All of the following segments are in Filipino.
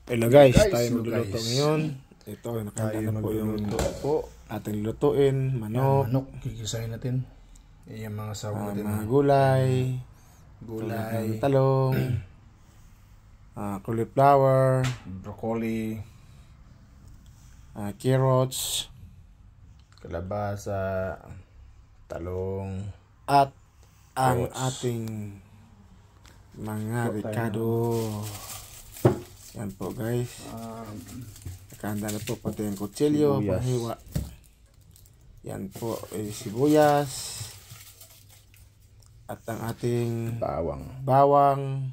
Hello guys, tayo magluluto ngayon. Ito, nakahanda na po yung ating lutuin. Manok. Manok, gigisahin natin. Yung mga sawang natin. Mga gulay. Talong. Cauliflower. Broccoli. Carrots. Kalabasa. Talong. At ang ating mga ricado. Yan po guys. Nakahanda na po pati yung kutsilyo, panghiwa. Yan po sibuyas. At ang ating bawang.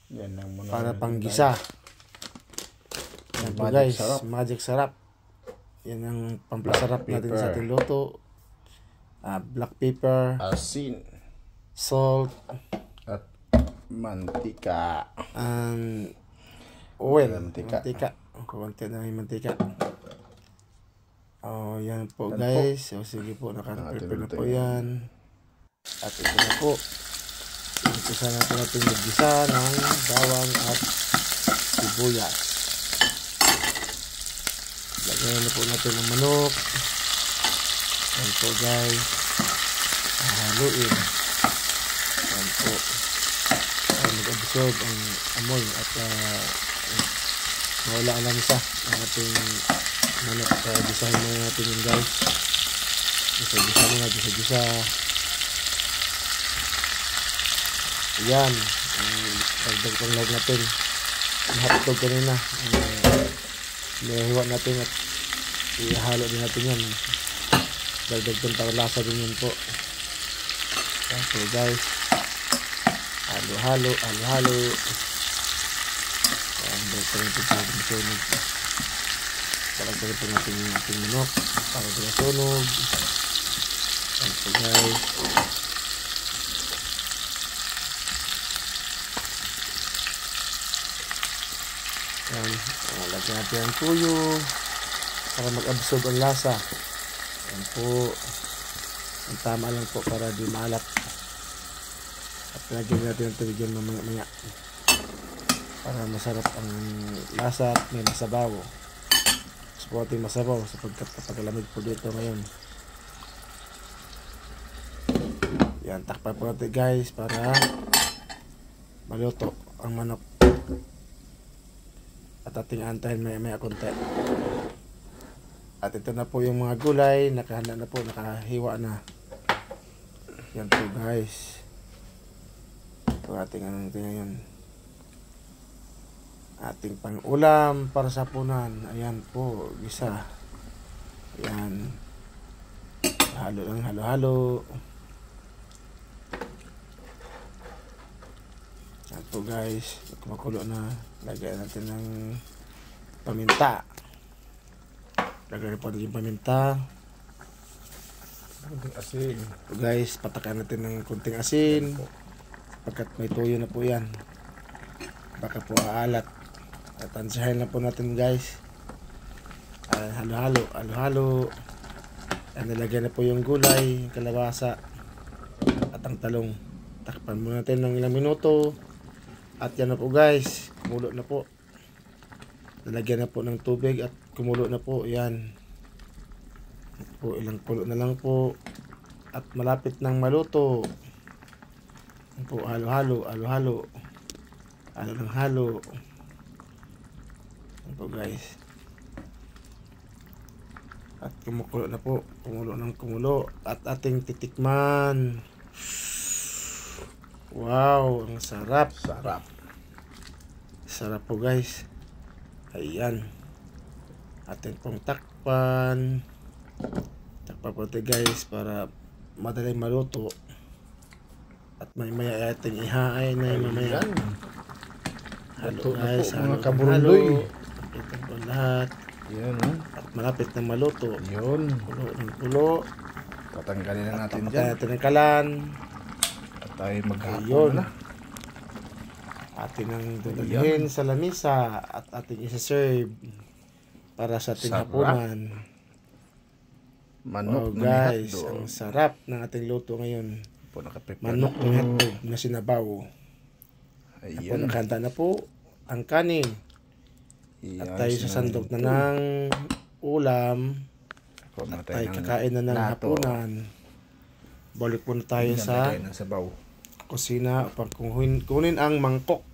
Yan ang muna para panggisa. Yan po guys, magic sarap. Yan ang pampasarap natin sa ating luto. Black pepper, asin, salt, at mantika. Oil, mantika. Kunti na yung mantika. Yan po guys. Sige po, naka-prepare na po yan. At ito na po. Umpisa natin mag-gisa ng bawang at sibuyas. Lagyan na po natin ang manok. Yan po guys. Haluin. Yan po. Mag-absorb ang amoy at mawala ang lamisa ang ating manok. Gisahin na natin yun guys. Gisa na natin sa gisa. Yan. Dagdag pang lag natin. Ang hotdog kanina. Nihiwa natin at ihalo din natin yan. Dagdag pang tarlasa din yan po. So guys. Halo-halo. Dagdag natin sunog. Dagdag natin yung ating manok para sunog. So guys. Yan, lagyan natin ang tuyo para mag-absorb ang lasa. Yan po, ang tama lang po para di maalat. At lagyan natin ang tubig yan mamaya para masarap ang lasa at may masabaw. Gusto po natin masabaw sapagkat kapag lamig po dito ngayon. Yan, takpan po natin guys para maluto ang manok. At ating antayin may konti. At ito na po yung mga gulay. Nakahanda na po. Nakahiwa na. Yan po guys. Ito ating ano natin ngayon. Ating pang-ulam para sa punan. Ayan po. Gisa. Ayan. Halo lang. Halo-halo. Yan po guys. Kumakulo na. Lagyan natin ng paminta. Lagyan po natin yung paminta. Kunting asin. So guys, patakan natin ng kunting asin. Pagkat may tuyo na po yan. Baka po aalat. At tansahin na po natin guys. Halo-halo. Nilagyan na po yung gulay, kalabasa, at ang talong. Takpan muna natin ng ilang minuto. At yan na po guys, kumulo na po. Nalagyan na po ng tubig at kumulo na po. Yan. Po, ilang kulo na lang po. At malapit nang maluto. Yan po, halo-halo. Halo ng halo. Yan po guys. At kumukulo na po. Kumulo. At ating titikman. Wow, ang sarap. Sarap po guys. Ayan. Atin pong takpan. Takpan po ito guys para madaling maluto. At maya ating ihain na yung mamaya. Halo guys. Mga kaburundoy. Ito po lahat. Yan. At malapit na maluto. Yun. Kulo. Tatanggalin na natin dyan. Natin ang kalan. Tayo maghapon na. Ating ang dadalhin sa lamisa at ating isa-serve para sa ating hapunan. Manok guys, ang sarap ng ating luto ngayon. Manok ng hotdog na sinabaw. Ayan. Nakahanda na po ang kanin. At tayo sa sandok na ng ulam. At tayo kakain na ng hapunan. Balik muna tayo sa kusina upang kunin ang mangkok.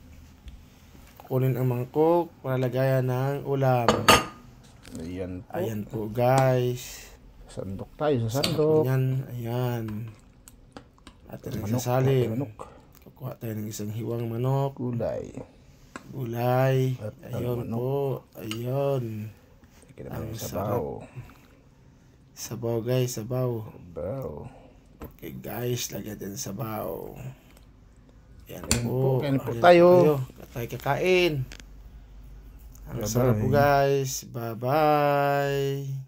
Kunin ang mangkok para lagayan ng ulam. Ayan po guys. Sandok tayo sa sandok. Ayan. At nagsasalin. Kukuha tayo ng isang hiwang manok. Gulay. Ayun po. Ayun. Ang sabaw. Sabaw guys, sabaw. Sabaw. Okay guys, lagyan din sabaw. Ayan po. Ayan po tayo. Tayo kakain. Ang sarap po guys. Bye bye.